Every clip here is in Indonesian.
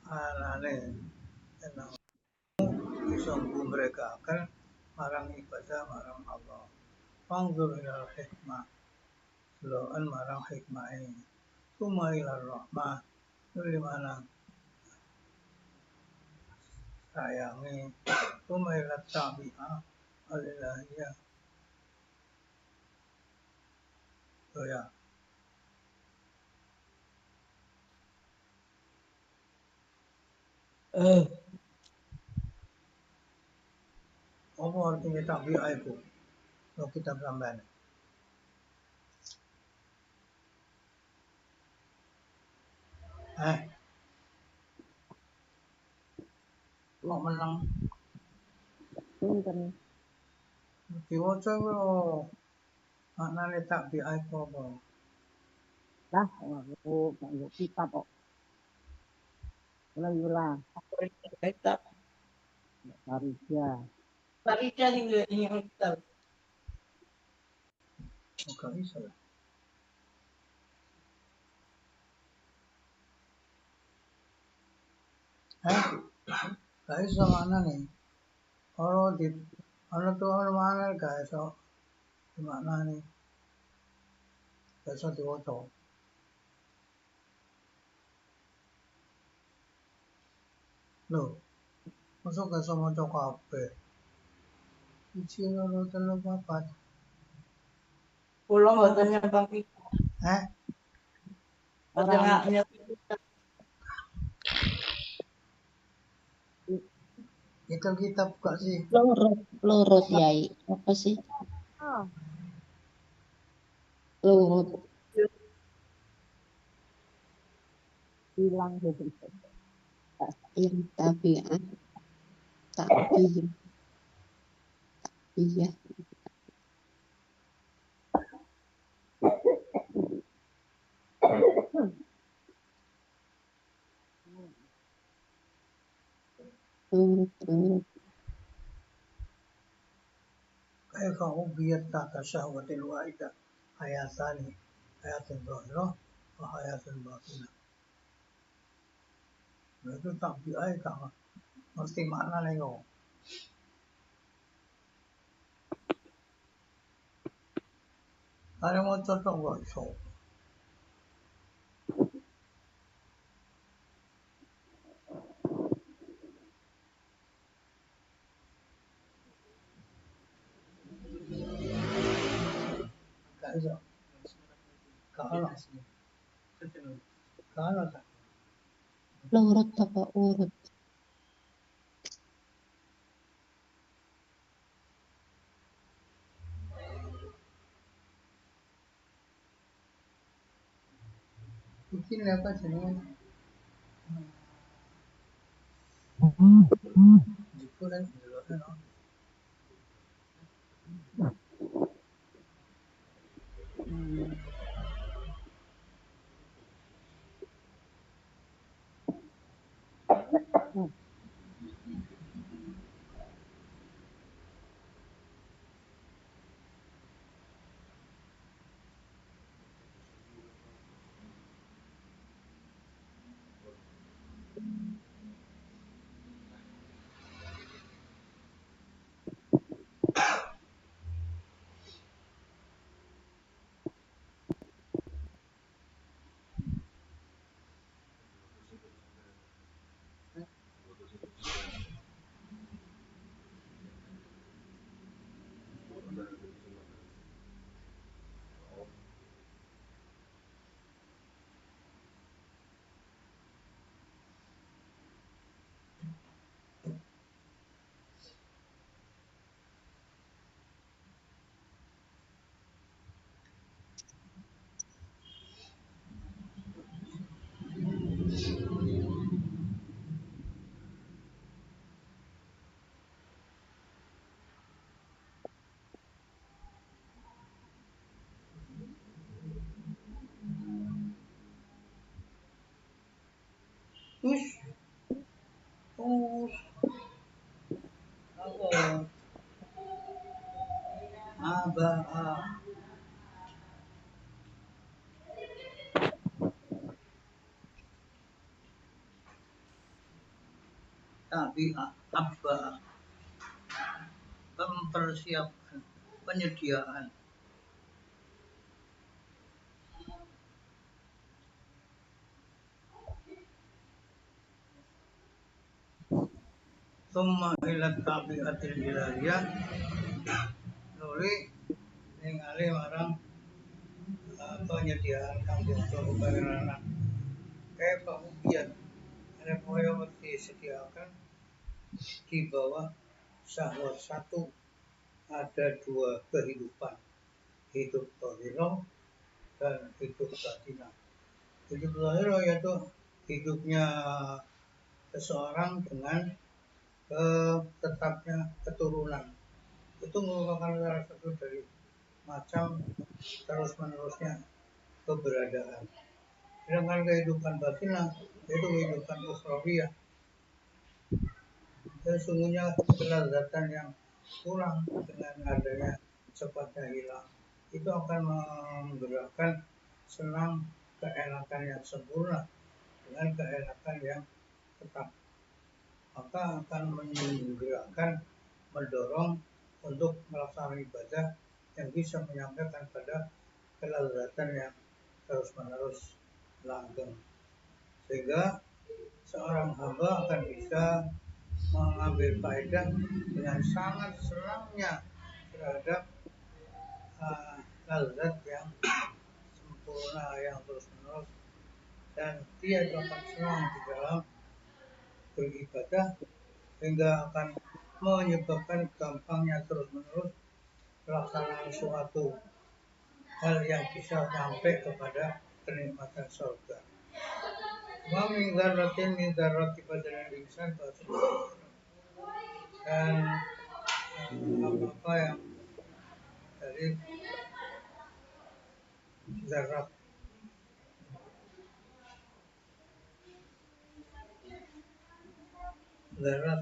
anane enak iso merekakan marang ibadah marang Allah. Fangzur ilal hikmah, seloan marang hikmah ini. Suma ilal rahmah, dari mana sayangi. Suma ilal tabi'ah, alilahiyah. So ya. Apa artinya tabi'ah itu? Kalau kita sampean. Kok menang? Pinten. Diwaca lho. Maknane tabi'ah itu apa? Lah, nganggo kitab kok. Ulang. Kitab. Farida. Farida yang kitab. Enggak bisa lah. Gak iso maknane. Ono tuh ono mana gak iso maknane. Gak iso diwaca. Loh, masa gak iso maca kabeh? 1, 2, 3, 4. Pulau mboten nyambang kitab. Mboten kitab. Itu kitab gak sih? Lurut Yai. Apa sih? Lurut. Hilang gitu. Yang tabi'ah. Takbiyah. Takbiyah. Lurut. Kaifa ubiyat tahta syahwatil wahidah. Ayatani. Ayatul zahirah wa ayatul batinah. Nah, itu tabi'ah gak mesti maknane yo. Kare mau cocok gak iso. Gak iso. Gak ono. Gak ono. Lurut apa urut? Bikin apa jenenge? Jiku kan jeloknya no. Ush. Apa? Abah. tabi'ah abba, mempersiapkan, penyediaan. Summa ila tabi'atil ilahiyah, nuli ningali marang penyediaan kanggo kebenaran. Kayak pembuktian, ada yang disediakan di bawah syahwat satu, ada dua kehidupan, hidup zahirah dan hidup batinah. Hidup zahirah yaitu hidupnya seseorang dengan tetapnya keturunan. Itu merupakan salah satu dari macam terus-menerusnya keberadaan. Sedangkan kehidupan batinah yaitu kehidupan ukhrawiyah, sesungguhnya kelezatan yang kurang dengan adanya cepatnya hilang itu akan menggerakkan senang keenakan yang sempurna dengan keenakan yang tetap, maka akan menggerakkan, mendorong untuk melaksanakan ibadah yang bisa menyampaikan pada kelezatan yang terus-menerus langgeng, sehingga seorang hamba akan bisa mengambil faedah dengan sangat senangnya terhadap lezat yang sempurna yang terus-menerus, dan dia dapat senang di dalam beribadah sehingga akan menyebabkan gampangnya terus-menerus pelaksanaan suatu hal yang bisa sampai kepada kenikmatan surga. Wa min dzarratin min dzarrati badal insan dan apa-apa yang dari zarrat zarrat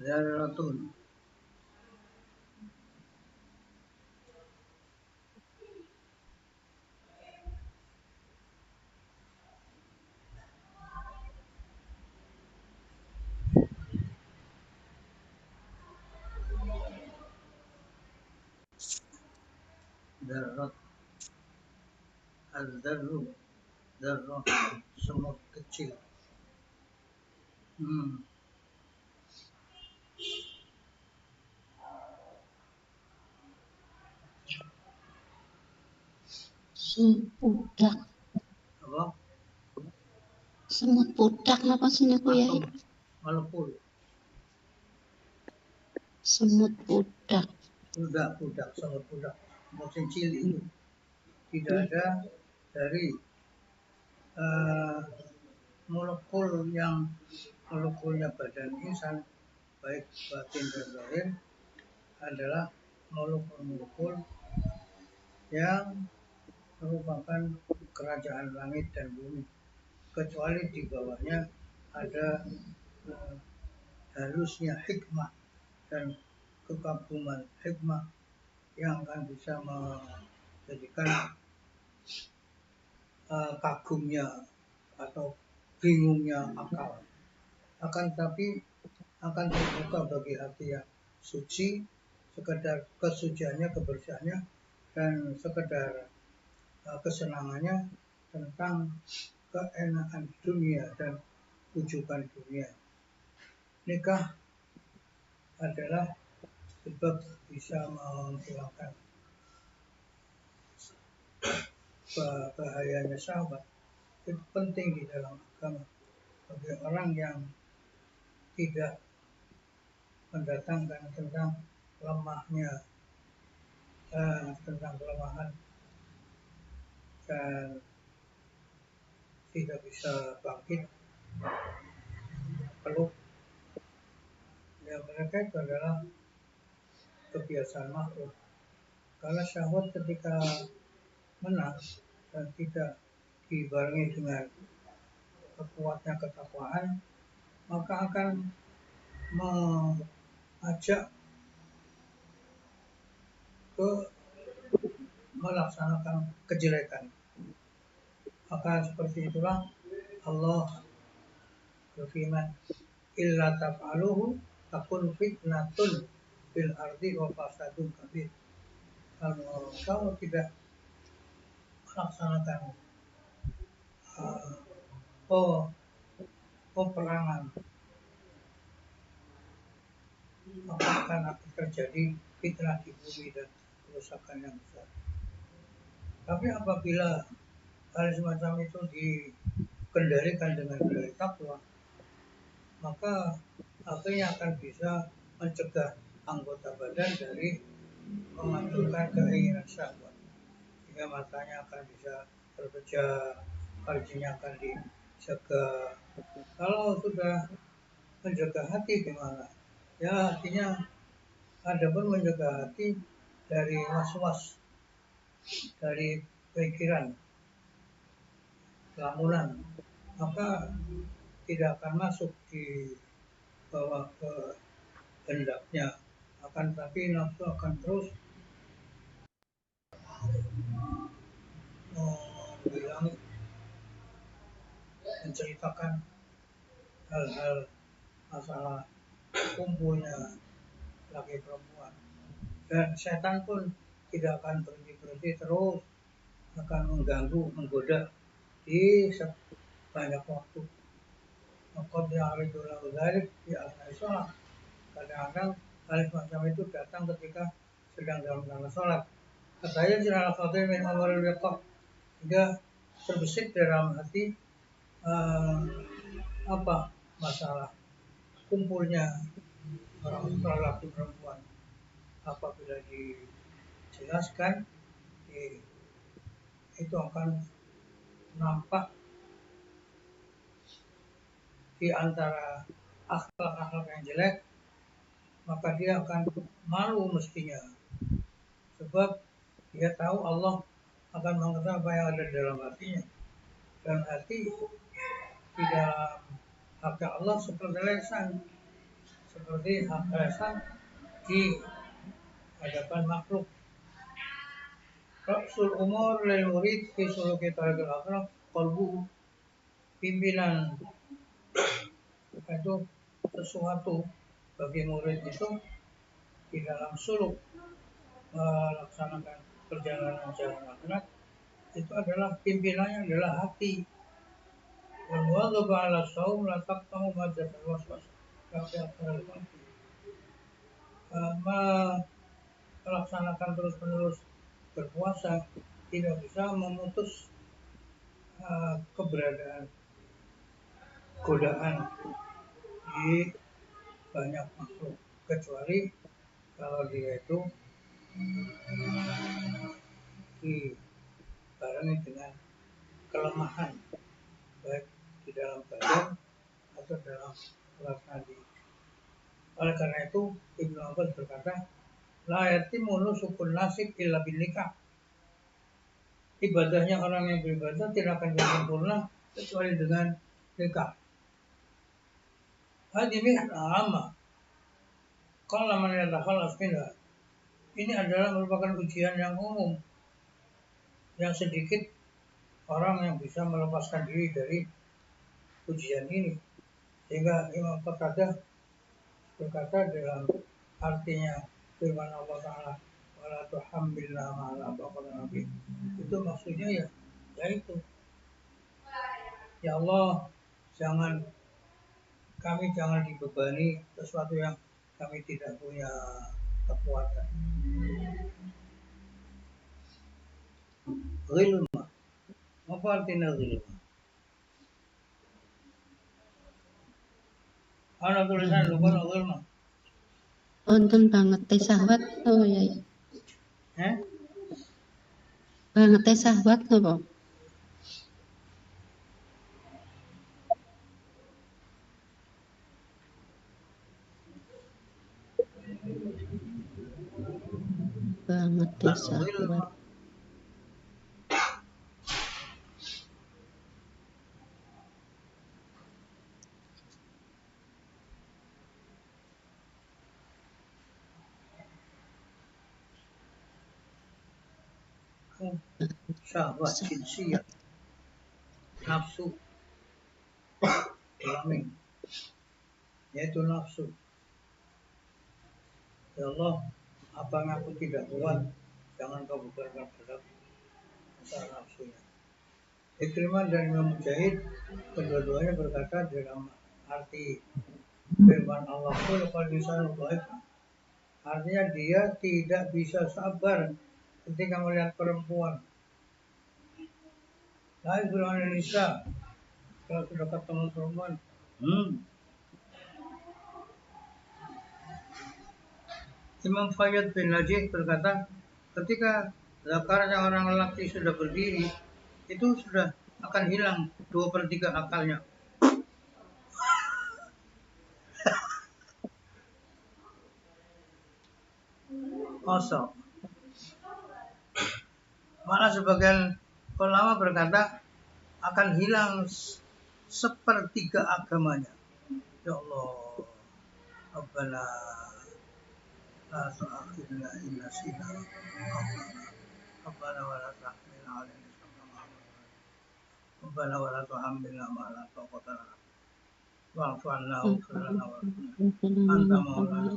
zarratun zarrat az-zarru zarrah semut kecil. Budak. Apa? Semut budak napa sih niku ya? Malekul. Semut budak. Budak, semut budak. Musim cilik itu tidak ada dari molekul yang molekulnya badan insan baik batin dan zahir adalah molekul-molekul yang merupakan kerajaan langit dan bumi, kecuali di bawahnya ada halusnya hikmah dan kekaguman hikmah yang akan bisa menjadikan kagumnya atau bingungnya akal. Akan tapi akan terbuka bagi hati yang suci, sekedar kesuciannya, kebersihannya, dan sekedar kesenangannya tentang keenakan dunia dan ujuban dunia. Nikah adalah sebab bisa menghilangkan bahayanya syahwat. Itu penting di dalam agama bagi orang yang tidak mendatangkan tentang lemahnya, tentang kelemahan dan tidak bisa bangkit, peluk. Ya mereka itu adalah kebiasaan makhluk. Karena syahwat ketika menang dan tidak dibarengi dengan kuatnya ketakwaan, maka akan mengajak ke melaksanakan kejelekan. Maka seperti itulah Allah berfirman, illa taf'aluhu takun fitnatun fil ardi wa fasadun kabir. Kalau tidak melaksanakan peperangan, maka akan terjadi fitnah di bumi dan kerusakan yang besar. Tapi apabila hal semacam itu dikendalikan dengan kendali takwa, maka akhirnya akan bisa mencegah anggota badan dari memanggilkan keinginan syahwat, sehingga matanya akan bisa terpejam, farjinya akan dijaga. Kalau sudah menjaga hati gimana? Ya artinya ada pun menjaga hati dari was-was, dari pikiran, lamunan, maka tidak akan masuk di bawah ke hendaknya, akan tapi nafsu akan terus bilang, menceritakan hal-hal masalah kumpulnya laki perempuan, dan setan pun tidak akan berhenti terus akan mengganggu, menggoda di sebanyak waktu. Maka ya'ridulahu dzalik di asnai sholat. Kadang-kadang hal semacam itu datang ketika sedang dalam rangka sholat. Katanya jalan khatir min amaril wiqah, sehingga terbesit dalam hati masalah kumpulnya orang laki perempuan. Apabila dijelaskan, itu akan nampak di antara akhlak-akhlak yang jelek, maka dia akan malu mestinya, sebab dia tahu Allah akan mengetahui apa yang ada dalam hatinya, dan hati di dalam hak Allah seperti lesan, di hadapan makhluk. Rasul umur lil murid fi suluki tariqil akhirah qalbu. Pimpinan itu sesuatu bagi murid itu di dalam suluk melaksanakan perjalanan jalan akhirat, itu adalah pimpinannya adalah hati. Wal wadhabu ala shaum la taqtamu majatan waswas. Melaksanakan terus-menerus berpuasa tidak bisa memutus keberadaan godaan di banyak makhluk, kecuali kalau dia itu dibarengi dengan kelemahan baik di dalam badan atau dalam urat nadi. Oleh karena itu Ibnu Abbas berkata, la yatimu nusukun nasik illa bin nikah. Ibadahnya orang yang beribadah tidak akan sempurna kecuali dengan nikah. Hadimi amma. Qala man yatakhallas minha. Ini adalah merupakan ujian yang umum, yang sedikit orang yang bisa melepaskan diri dari ujian ini. Sehingga Imam Qatadah berkata dalam artinya firman Allah Ta'ala, wala tuhammilna ma'ala baqala nabi, itu maksudnya yaitu ya Allah, kami jangan dibebani sesuatu yang kami tidak punya kekuatan. Ghilma, apa artinya ghilma? Ana tulisan lupa ghilma. Wonten banget teh sahwat to ya. Banget teh sahwat napa? dosa Al-Wilma. kuat. Syahwat jinsiyah, nafsu kelamin, yaitu nafsu. Ya Allah, apa yang aku tidak kuat, jangan kau bubarkan terhadap masalah nafsunya. Ikrimah dan Imam Mujahid kedua-duanya berkata dalam arti firman Allah pun artinya dia tidak bisa sabar ketika melihat perempuan. Lain firman Indonesia, kalau sudah ketemu perempuan, Imam Fayyad bin Najih berkata, ketika zakarnya orang lelaki sudah berdiri, itu sudah akan hilang 2/3 akalnya. Kosong. Malah sebagian ulama berkata akan hilang 1/3 agamanya. Ya Allah, Rabbana la tu'akhidna in nasina Rabbana wa la tahmilna 'alaina isran Rabbana wa la tuhammilna ma la taqata lana wa'fu 'anna waghfir lana warhamna anta maulana.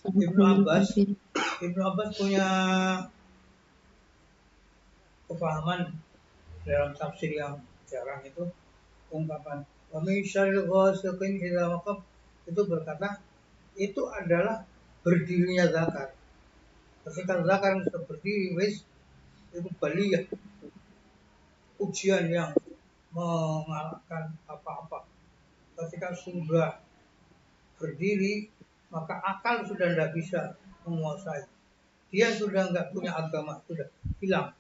Ibnu Abbas punya kefahaman dalam tafsir yang jarang itu, ungkapan wa min syarril ghasiqin idza waqab, itu berkata itu adalah berdirinya zakar. Ketika zakar sudah berdiri, wis itu baliyah, ujian yang mengalahkan apa-apa. Ketika sudah berdiri, maka akal sudah tidak bisa menguasai. Dia sudah nggak punya agama, sudah hilang.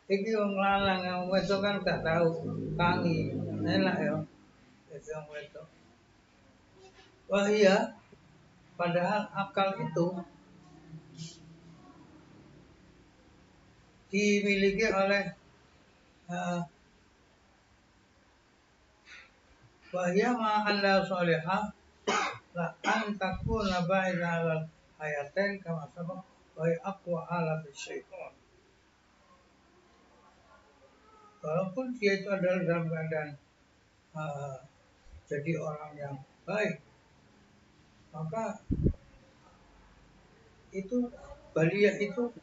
Iki wong lanang yang wedok kan gak tahu kangi, enak ya, yang wedok. Wah iya, padahal akal itu dimiliki oleh wahya ma'anda solehah la antakuna ba'ida alal hayatain kama sabak wa aqwa ala bisyaitan. Walaupun dia itu adalah dalam keadaan jadi orang yang baik, maka itu baliyah itu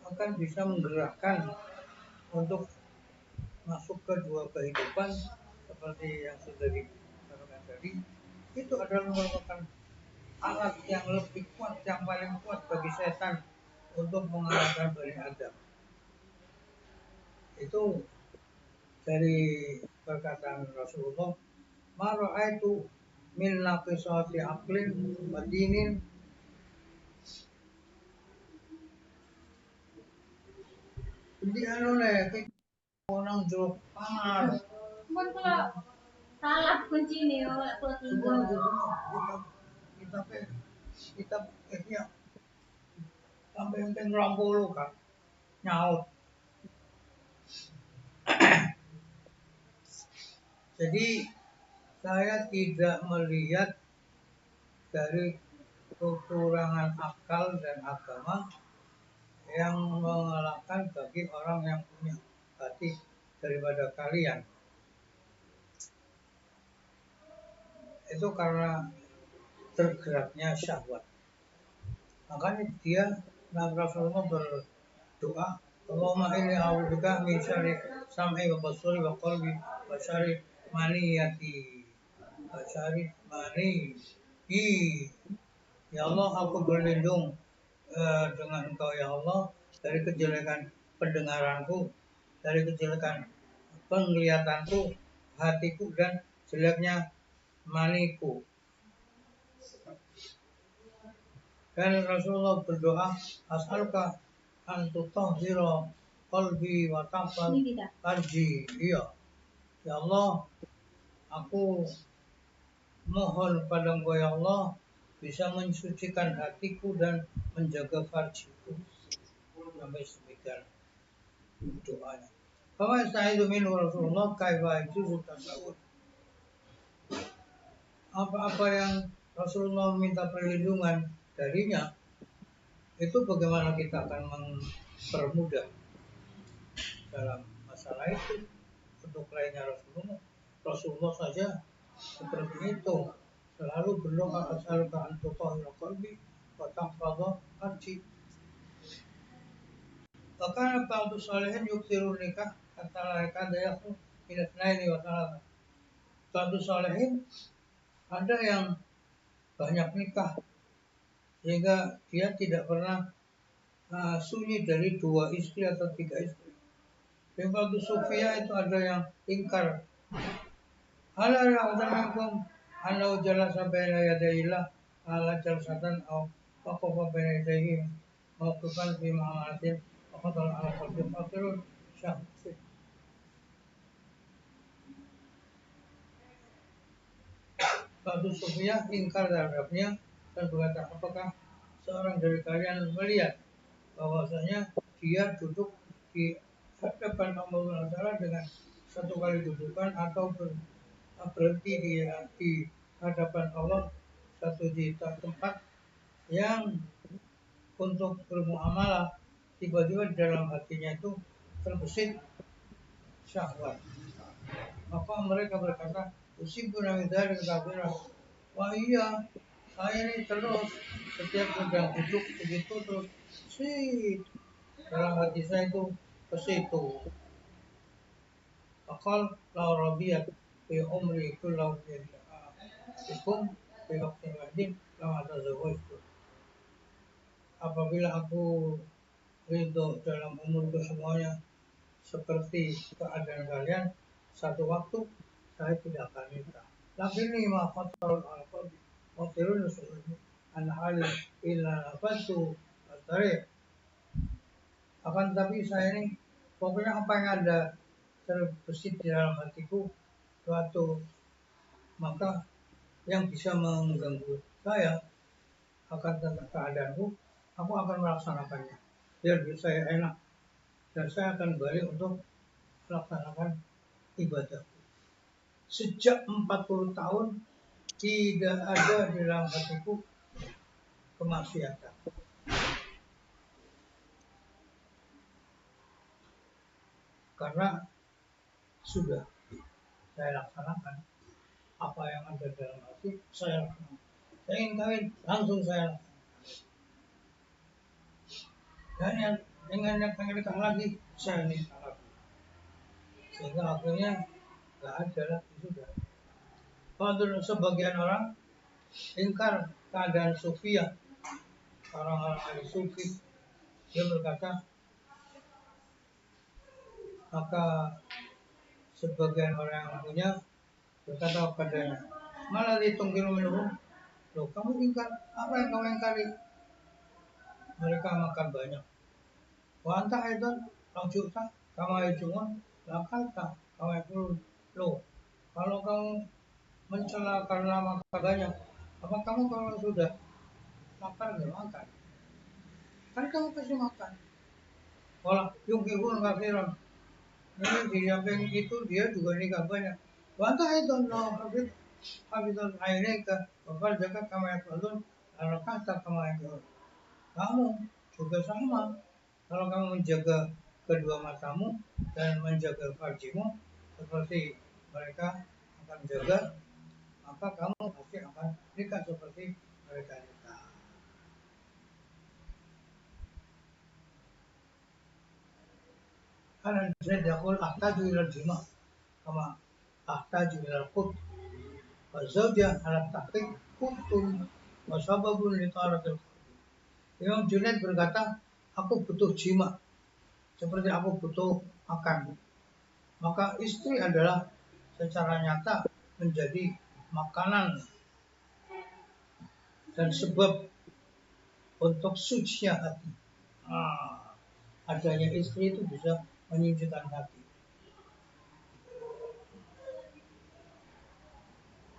akan bisa menggerakkan untuk masuk ke dua kehidupan seperti yang sudah dikatakan tadi. Itu adalah merupakan alat yang lebih kuat, yang paling kuat bagi setan untuk mengalahkan Bani Adam. Itu dari perkataan Rasulullah, ma ra'aitu min naqisati aqlin wa dinin di anu nek orang jeruk kamar. Cuman kalau salah kunci nih, kalau tinggal gitu. Kita sampai yang 20 kan nyaut. Jadi saya tidak melihat dari kekurangan akal dan agama yang mengalahkan bagi orang yang punya hati daripada kalian. Itu karena tergeraknya syahwat. Makanya dia, Rasulullah berdoa, Allahumma inni a'udzubika min syarri sam'i wa basari wa qalbi wa syarri maniyati wa syarri maniyi. Ya Allah, aku berlindung dengan Engkau ya Allah dari kejelekan pendengaranku, dari kejelekan penglihatanku, hatiku, dan jeleknya maniku. Dan Rasulullah berdoa, as'aluka an tutahhira qalbi wa tahfaz farji. Iya. Ya Allah, aku mohon pada Engkau ya Allah bisa mensucikan hatiku dan menjaga farjiku. Sampai demikian doanya. Kama istaizu minhu Rasulullah kaifa yajuzu tasawuf. Apa-apa yang Rasulullah minta perlindungan darinya, itu bagaimana kita akan mempermudah dalam masalah itu. Untuk lainnya Rasulullah saja seperti itu, selalu berdoa as'aluka an tutahhira qalbi wa tahfadha farji. Bahkan ba'du salihin yuksirun nikah hatta la yakada yakhlu min itsnaini wa thalatha. Ba'du salihin ada yang banyak nikah sehingga dia tidak pernah sunyi dari 2 istri atau 3 istri. Yang ba'du sufia itu ada yang ingkar. Ala ya'lamukum annahu jalasa baina yadayillah ala jalsatan aw waqafa baina yadayhi mawqifan fi ma'amalatin wa qadara ala qalbi fakirun syahsi. Ba'du sufia ingkar terhadapnya dan berkata, apakah seorang dari kalian melihat bahwasanya dia duduk di hadapan Allah Ta'ala dengan satu kali dudukan atau berhenti di hadapan Allah satu di tempat yang untuk bermuamalah, tiba-tiba di dalam hatinya itu terbesit syahwat. Maka mereka berkata, usibuna min dzalika katsira. Wah iya, saya ini terus setiap sedang duduk begitu terus sih dalam hati saya itu ke situ. Akal la rabiyat fi umri kullahu hukum fi waqtin wahidin lama tazawwajtu. Apabila aku ridho dalam umurku semuanya seperti keadaan kalian, satu waktu saya tidak akan nikah. Lakini ma khatarun ala qalbi wa tirun su'udni an hal illa nafatu at-tariq. Akan tapi saya ini pokoknya apa yang ada terbesit di dalam hatiku suatu, maka yang bisa mengganggu saya akan tentang keadaanku, aku akan melaksanakannya biar saya enak dan saya akan balik untuk melaksanakan ibadah. Sejak 40 tahun tidak ada di dalam hatiku kemaksiatan. Karena sudah saya laksanakan apa yang ada dalam hati, saya laksanakan. Saya ingin kawin, langsung saya laksanakan. Dan yang dengan yang pengen nikah lagi, saya nikah lagi. Sehingga akhirnya nggak ada lagi sudah. Kalau sebagian orang ingkar keadaan sufia, orang-orang ahli sufi, dia berkata, maka sebagian orang yang punya berkata kepadanya, malah ditunggu minum, loh kamu ingkar, apa yang kamu ingkari? Mereka makan banyak. Wanta itu rojukta, kamu cuma lakalta, kamu perlu. Loh, kalau kamu mencela karena makan banyak, apa kamu kalau sudah lapar nggak makan? Kan kamu pasti makan. Walau yungkihun kafiran. Ini di samping itu dia juga nikah banyak. Wanta itu no hafidzul ainika, bakal jaga kamu yang pelun, kalau kata kamu yang pelun. Kamu juga sama. Kalau kamu menjaga kedua matamu dan menjaga farjimu seperti mereka akan jaga, maka kamu pasti akan nikah seperti mereka nikah. Karena saya diakul ahtaju ilal jima, kama ahtaju ilal qut, wa zawjah ala tahqiq qutun wa sababun li taratil qalbi. Imam Junaid berkata, aku butuh jima seperti aku butuh makan. Maka istri adalah secara nyata menjadi makanan dan sebab untuk sucinya hati. Adanya istri itu bisa menyucikan hati.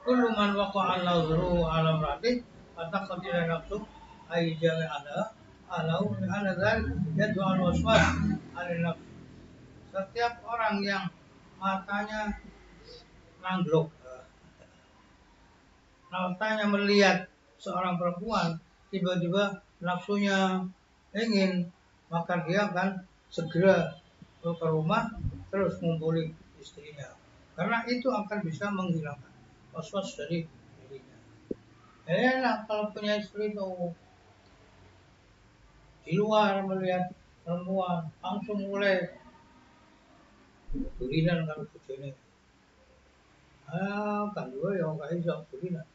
kullu man waqa'a an-nadhru 'ala imra'atin fataqaddara nafsu ay jami'ana alau ala dzalik yad'u al-waswas 'ala nafs. Setiap orang yang matanya nangglok, matanya melihat seorang perempuan, tiba-tiba nafsunya ingin, maka dia akan segera ke rumah terus ngumpuli istrinya. Karena itu akan bisa menghilangkan waswas dari dirinya. Enak kalau punya istri itu di luar melihat perempuan langsung mulai tulinan kalau bojone. Kan gue yang gak bisa tulinan.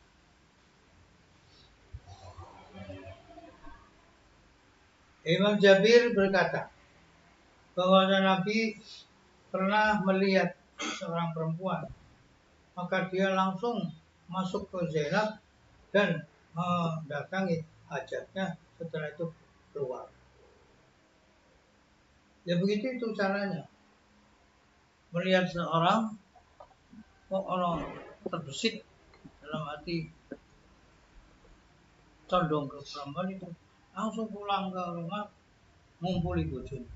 Imam Jabir berkata bahwa Nabi pernah melihat seorang perempuan, maka dia langsung masuk ke Zainab dan mendatangi hajatnya, setelah itu keluar. Ya begitu itu caranya. Melihat seorang, kok orang terbesit dalam hati condong ke perempuan itu, langsung pulang ke rumah ngumpuli bojone.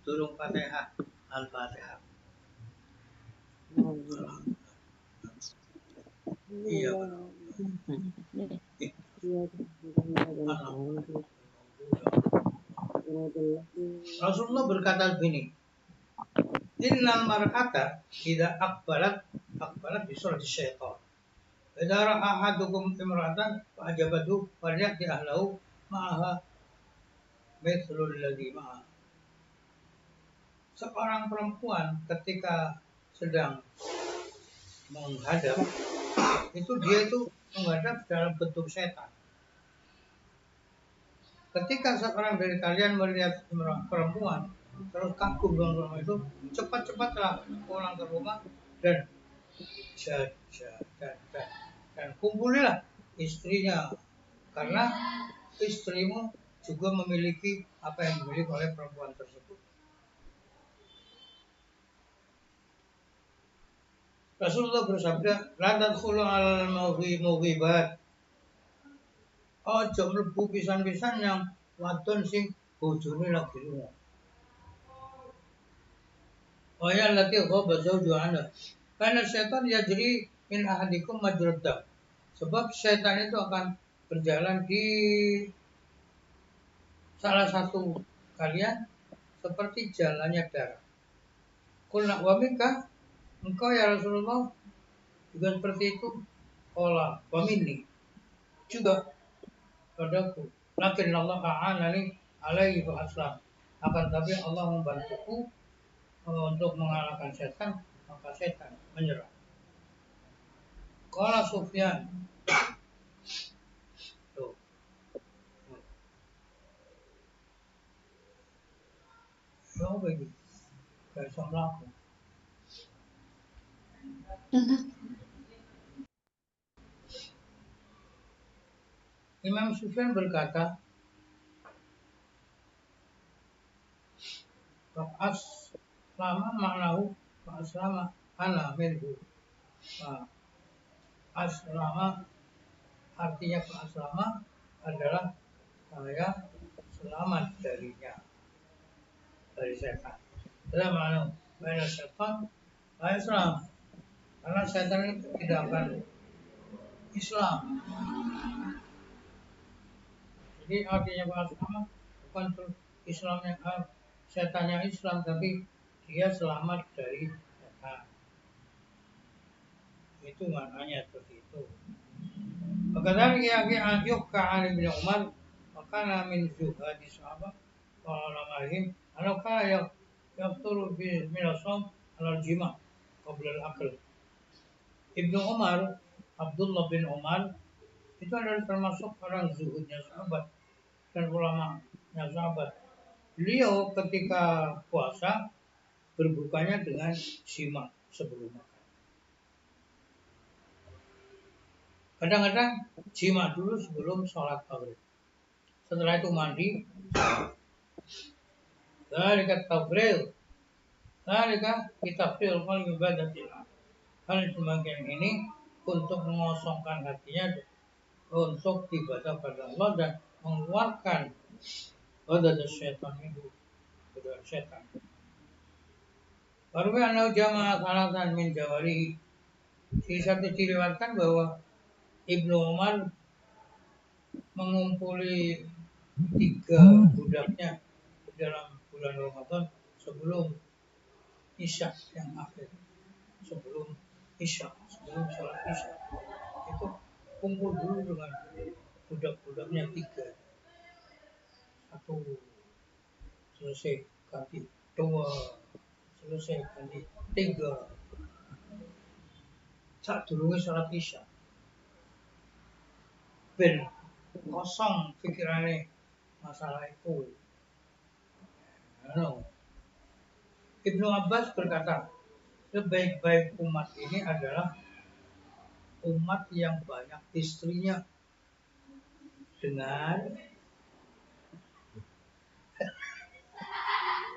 Turun Fatihah, Al-Fatihah. Iya benar. Rasulullah berkata begini, innal mar'ata idza aqbalat bi surati syaitan. Idza ra'a ahadukum imra'atan fa ajabatu falyati ahlahu ma'aha mithlul ladzi ma'a. Seorang perempuan ketika sedang menghadap itu, dia itu menghadap dalam bentuk setan. Ketika seorang dari kalian melihat perempuan terus kagum dengan perempuan itu, cepat-cepatlah pulang ke rumah dan kumpulilah istrinya, karena istrimu juga memiliki apa yang dimiliki oleh perempuan tersebut. Rasulullah bersabda, la tadkhulu al mughibat. Ojo mlebu pisan-pisan yang wadon sing bojone lagi lunga. Oh ya lati ghaba zawju ana. Karena setan yajri min ahadikum majrad dam. Sebab setan itu akan berjalan di salah satu kalian seperti jalannya darah. Qulna wa minka, engkau ya Rasulullah juga seperti itu? Qala wa minni, juga padaku. Lakin Allah a'anani alaihi fa aslam. Akan tapi Allah membantuku untuk mengalahkan setan, maka setan menyerah. Qala Sufyan. Tuh. Ya begitu. Kayak sama aku. Imam Sufyan berkata, Fa'as lama maknahu fa'as lama ana minhu. Aslama artinya aslama adalah saya selamat darinya, dari setan. Dalam makna bayna setan la Islam, karena setan itu tidak akan Islam. Jadi artinya aslama bukan Islamnya setannya Islam, tapi dia selamat dari setan. Itu maknanya seperti itu. Wakadari yang yuhka an Ibnu Umar, makana min zuhadi sahabat wa ulama'ihim anaka yafturu min as-sawm ala al-jima' qabla al-akl. Ibnu Umar, Abdullah bin Umar itu adalah termasuk orang zuhudnya sahabat dan ulama'nya sahabat. Beliau ketika puasa berbukanya dengan jima sebelum makan. Kadang-kadang jima dulu sebelum sholat maghrib. Setelah itu mandi, Dzalika tafril. Dzalika bitafril qalbi ibadatillah. Hal semacam ini untuk mengosongkan hatinya untuk ibadah pada Allah dan mengeluarkan godaan syaitan itu, godaan syaitan. Baru anau jamaah salatan min jawarihi. Di satu diriwayatkan bahwa Ibnu Umar mengumpuli 3 budaknya dalam bulan Ramadan sebelum Isya yang akhir, sebelum sholat Isya itu kumpul dulu dengan budak-budaknya 3. Satu selesai ganti 2, selesai ganti 3, saat dulu sholat Isya ben kosong pikirannya masalah itu. Ibnu Abbas berkata, sebaik-baik umat ini adalah umat yang banyak istrinya. Dengan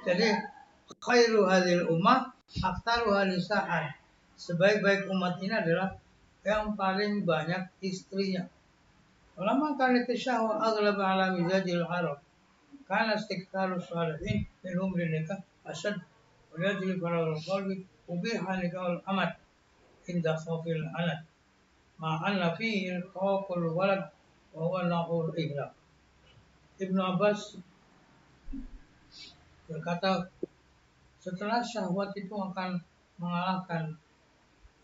jadi khairu hadhil ummah aktsaruha nisaan. Sebaik-baik umat ini adalah yang paling banyak istrinya. Ulama kanat syahwa aghlab ala mizajil arab. Kana istiqtalu salihin min umri nikah asad wa yajri faragul qalbi ubiha nikahul amat inda khawfil anad ma'anna fihi tawakul walad wa huwa nahul ihlak. Ibnu Abbas berkata, setelah syahwat itu akan mengalahkan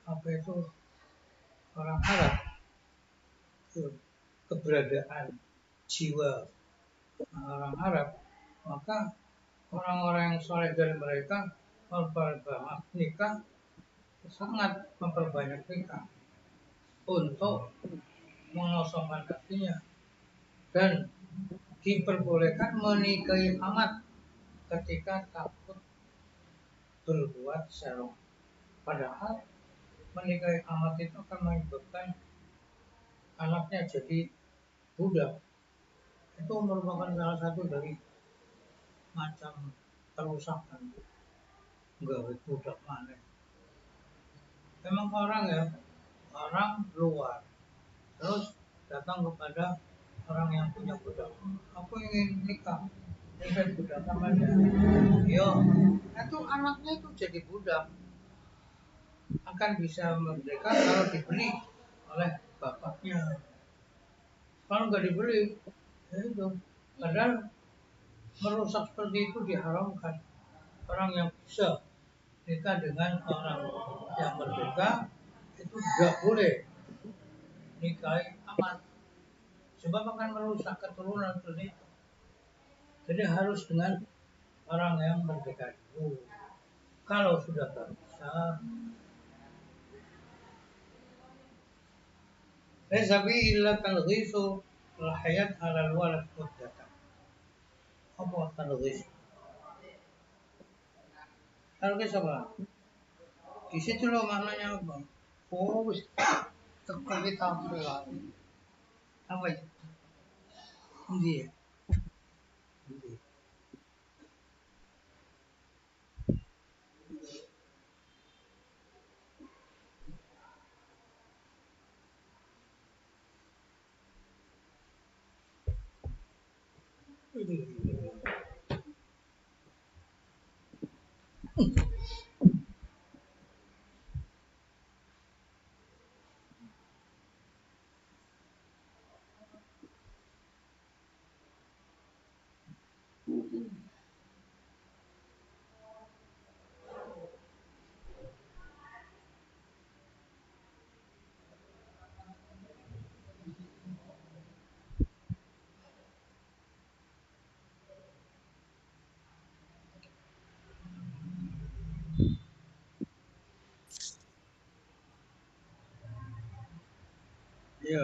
apa itu orang Arab, keberadaan jiwa orang Arab, maka orang-orang yang soleh dari mereka memperbanyak nikah, sangat memperbanyak nikah untuk mengosongkan hatinya dan diperbolehkan menikahi amat ketika takut berbuat serong. Padahal menikahi amat itu akan menyebabkan anaknya jadi budak. Itu merupakan salah satu dari macam kerusakan gawe budak mana. Memang orang luar terus datang kepada orang yang punya budak. Aku ingin nikah budak sama dia. Yo, itu anaknya itu jadi budak. Akan bisa merdeka kalau dibeli oleh bapaknya. Kalau nggak dibeli, ya itu. Padahal merusak seperti itu diharamkan. Orang yang bisa nikah dengan orang yang merdeka itu nggak boleh nikahi amat. Sebab akan merusak keturunan seperti itu. Jadi harus dengan orang yang merdeka dulu. Kalau sudah tak bisa, Rezabi illa talghisu al-hayat ala al-walad muddatan. Apa talghis? Talghis apa? Di situ loh maknanya apa? Oh, wis tekan kita apa itu? Ini ya. Ya.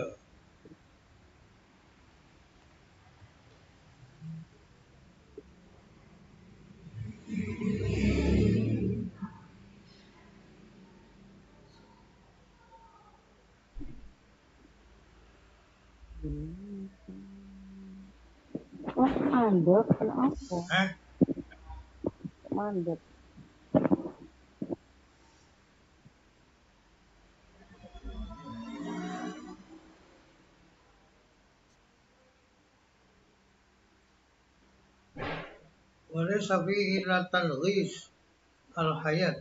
Oh, mandek, kenapa? Hah? mandek. Walaysa fihi illa talghis al-hayat.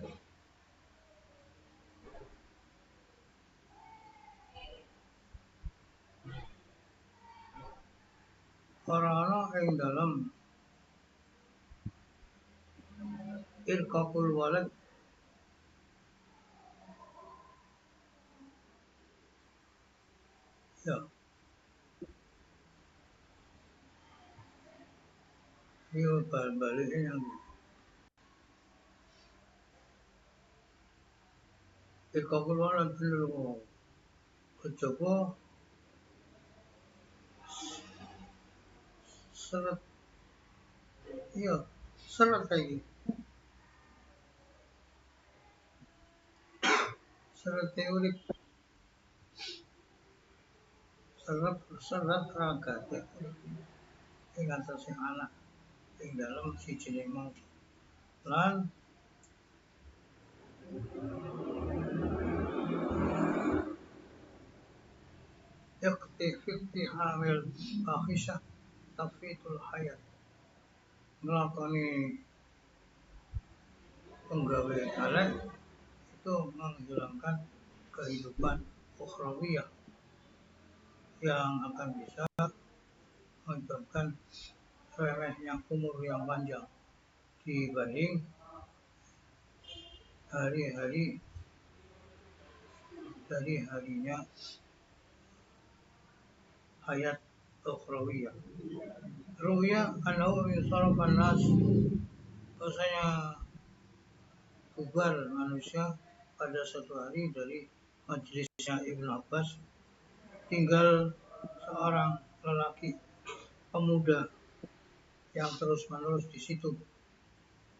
Ora ing dalam irqaqul walad ya yo balik yang irqaqul walad dulu kejaba seret iya seret lagi seret teori seret raga ing atase anak ing dalam siji mau lan yakti hamil fahisah tafitul hayat ngelakoni penggawe elek itu menghilangkan kehidupan ukhrawiyah yang akan bisa menyebabkan remehnya umur yang panjang dibanding hari-hari dari harinya hayat ukhrawiyah. Ruya annahu yusarafan nas, bahwasanya bubar manusia pada satu hari dari majelisnya Ibnu Abbas tinggal seorang lelaki pemuda yang terus-menerus di situ.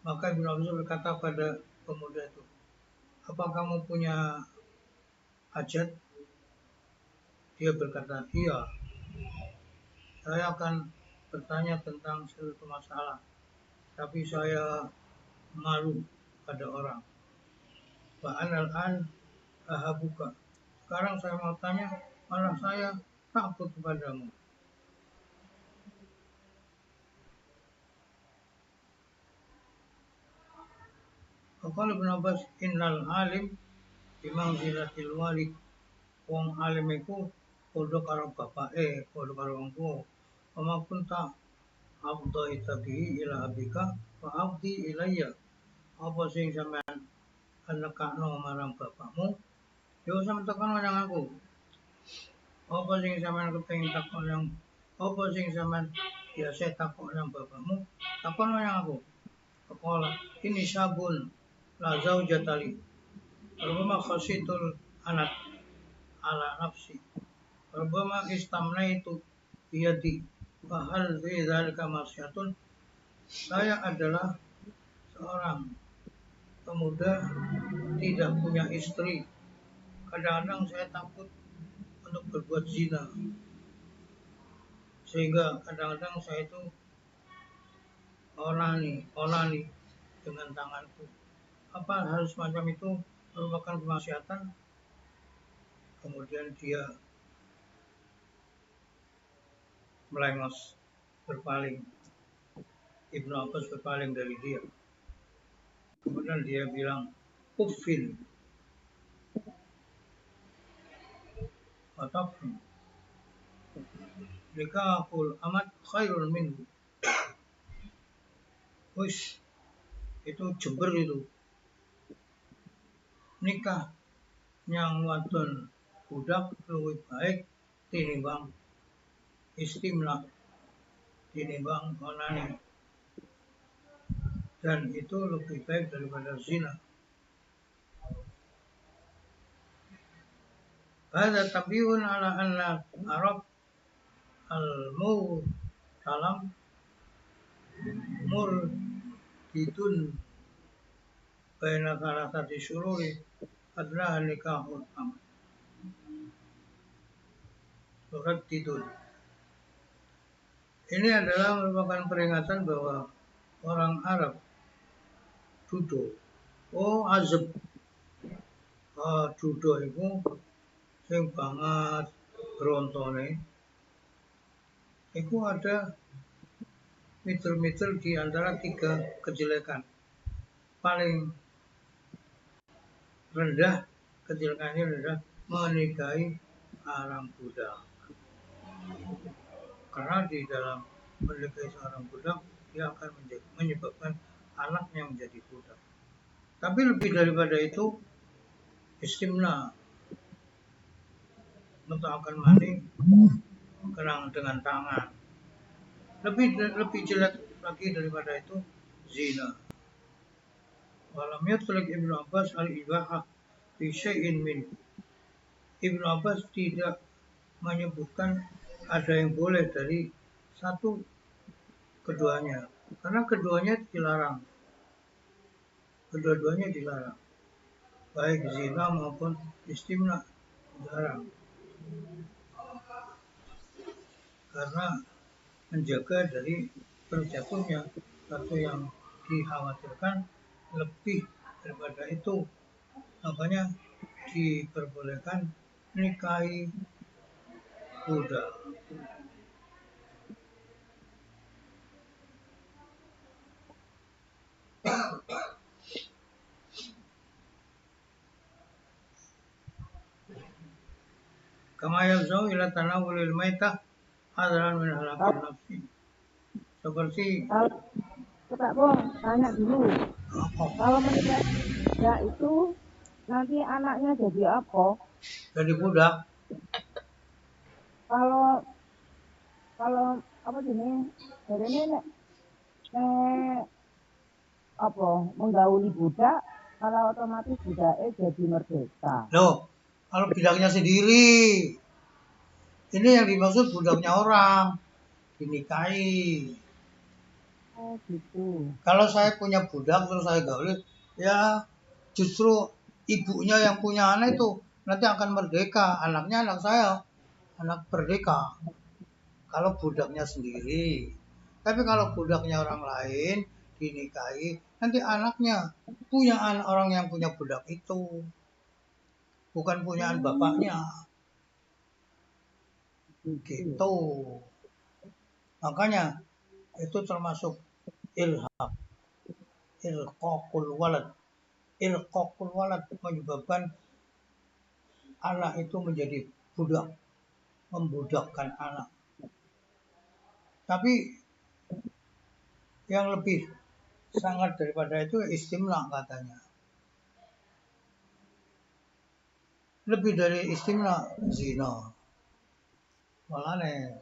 Maka Ibnu Abbas berkata pada pemuda itu, "Apa kamu punya hajat?" Dia berkata, "Iya, saya akan bertanya tentang suatu masalah, tapi saya malu pada orang. Wa anal an ahabuka. Sekarang saya mau tanya, malah saya takut kepadamu." Qala Ibnu Abbas, "Innal alim bimanzilatil walid." Wong alim iku padha karo bapake, padha karo wong tuwa. Wa kunta abda itabihi ila abika wa abdi ilayya. Apa sing sampean nekakno marang bapakmu, yo sampean tekan marang aku. Apa sing sampean kepengin takon yang apa sing sampean biasa takon yang bapakmu, takon marang aku. Kepala ini sabun la zaujatali. Rubama khasitul anak ala nafsi. Rubama istamnaitu biyadi. Fahal fi dzalika masyatun. Saya adalah seorang pemuda tidak punya istri. Kadang-kadang saya takut untuk berbuat zina. Sehingga kadang-kadang saya itu onani dengan tanganku. Apa hal semacam itu merupakan kemaksiatan? Kemudian dia melengos, berpaling. Ibnu Abbas berpaling dari dia. Kemudian dia bilang, "Uffin." Watafin. Nikahul amat khairul minhu. Wish, itu jember itu. Nikah yang wadon budak lebih baik tinimbang istimna, tinimbang onani, dan itu lebih baik daripada zina. Ada tabiun ala anna Arab al-mur salam mur ditun baina salasati syururi adalah nikahul am. Surat Tidun. Ini adalah merupakan peringatan bahwa orang Arab judo. Oh, azab. Judo itu sing banget brontone. Itu ada mitel-mitel di antara 3 kejelekan. Paling rendah, kejelekannya rendah, menikahi orang budak. Karena di dalam menikahi seorang budak, dia akan menyebabkan anaknya menjadi budak. Tapi lebih daripada itu, istimna, mentakan maning, kenang dengan tangan. Lebih jelek lagi daripada itu, zina. Walam yutlik Ibnu Abbas al-ibahah fi syai'in min. Ibnu Abbas tidak menyebutkan ada yang boleh dari satu keduanya, karena keduanya dilarang. Kedua-duanya dilarang, baik zina maupun istimna dilarang, karena menjaga dari terjatuhnya satu yang dikhawatirkan lebih daripada itu. Makanya diperbolehkan nikahi budak. Kama yafzau ila tanawulil maitah hadaran min halakin nafsi. Seperti Coba Bong, tanya dulu. Kalau menikah budak itu nanti anaknya jadi apa? jadi budak, Kalau apa gini? Jadi ini apa menggauli budak, kalau otomatis budaknya jadi merdeka. loh, kalau budaknya sendiri, ini yang dimaksud budaknya orang dinikahi. Oh gitu. Kalau saya punya budak terus saya gauli, ya justru ibunya yang punya anak itu nanti akan merdeka, anaknya anak saya, anak merdeka. Kalau budaknya sendiri, tapi kalau budaknya orang lain dinikahi, nanti anaknya punya anak orang yang punya budak itu, bukan punyaan bapaknya. Gitu. Makanya itu termasuk ilhaq, ilqaqul walad. Ilqaqul walad menyebabkan anak itu menjadi budak, membudakkan anak. Tapi yang lebih sangat daripada itu istimna katanya. Lebih dari istimna, zina. Makanya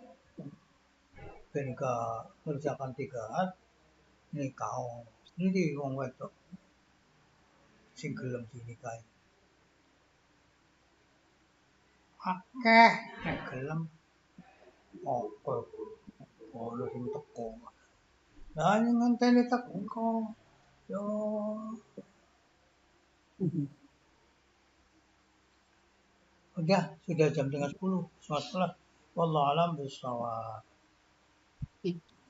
ketika mengerjakan 3 hal, nikah. Ini wong wedok sing gelem dinikahi. Akeh nek gelem apa ono sing teko. Lah ngenteni teko. Yo udah sudah jam 9:30. Sholat. Wallahu alam bishawab.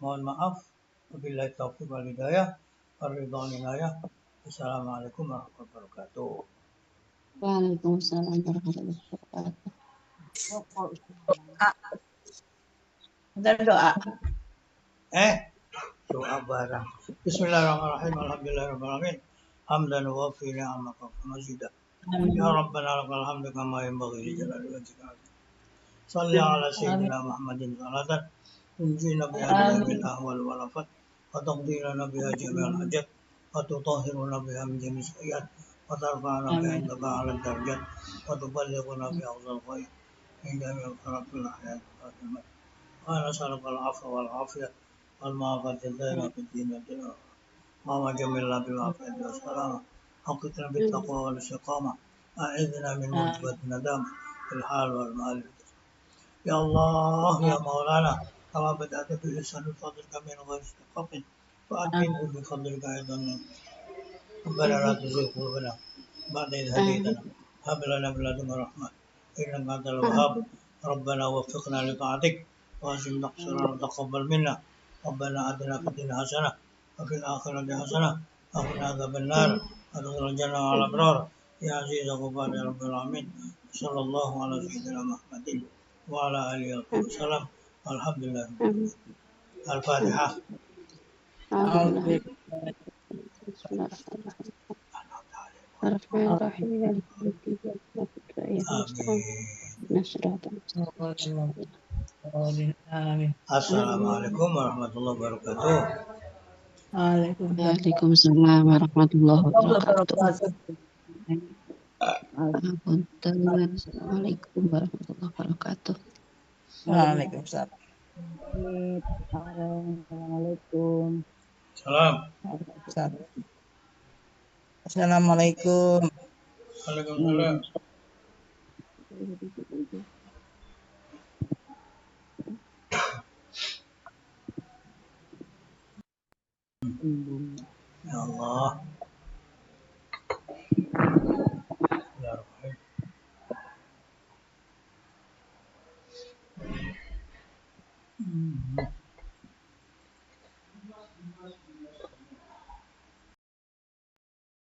Mohon maaf. Wabillahi taufiq wal hidayah. Ar-ridwan inayah. Assalamualaikum warahmatullahi wabarakatuh. Waalaikumsalam warahmatullahi wabarakatuh. Dan doa. Doa barang. Bismillahirrahmanirrahim. Alhamdulillahirrahmanirrahim. Hamdan wa fi ni'amaka wa mazidah. Ya Rabbana lakal hamdu kama yanbaghi li jalali wajhika. Shalli ala sayyidina Muhammadin salatan tunjina biha bil ahwal wal afat wa taqdirana biha jami'al hajat wa tutahhiruna biha min jami'i sayyi'at wa tarfa'una biha indaka 'ala darajat wa tuballighuna biha afdal khair min jami'il khairil hayat wa akhirah. Wa nas'aluka al-'afwa wal 'afiyah wal ma'afiyata daima fid din wad dunya. Wa jamilna bil 'afiyati was salamah. Haqqina bit taqwa wal istiqamah. A'idna min mujibati nadam fil hal wal mal. Ya Allah, ya Maulana, kama bada'ta bil ihsanil fadl kami ghairi istiqaqin wa atmimhu bi fadlika aidan. Rabbana la tuzigh qulubana ba'da idh hadaytana wa hab lana min ladunka rahmah innaka antal wahhab. Rabbana waffiqna li ta'atik wa azim naqsana wa taqabbal minna. Rabbana atina fid dunya hasanah wa fil akhirati hasanah وقنا عذاب النار وادخلنا الجنة مع الأبرار يا عزيز غفار يا رب العالمين. صلى الله على سيدنا محمد وعلى آله وصحبه وسلم والحمد لله رب العالمين. الفاتحة. أعوذ بالله بسم الله الرحمن الرحيم مالك يوم الدين إياك نستعين اهدنا الصراط Amin. Assalamualaikum warahmatullahi wabarakatuh. Waalaikumsalam Waalaikumsalam warahmatullahi wabarakatuh. wabarakatuh. Punten. Assalamualaikum warahmatullahi wabarakatuh. Waalaikumsalam. Assalamualaikum. Salam. Assalamualaikum. Waalaikumsalam. Ya Allah. Ya Rabbi.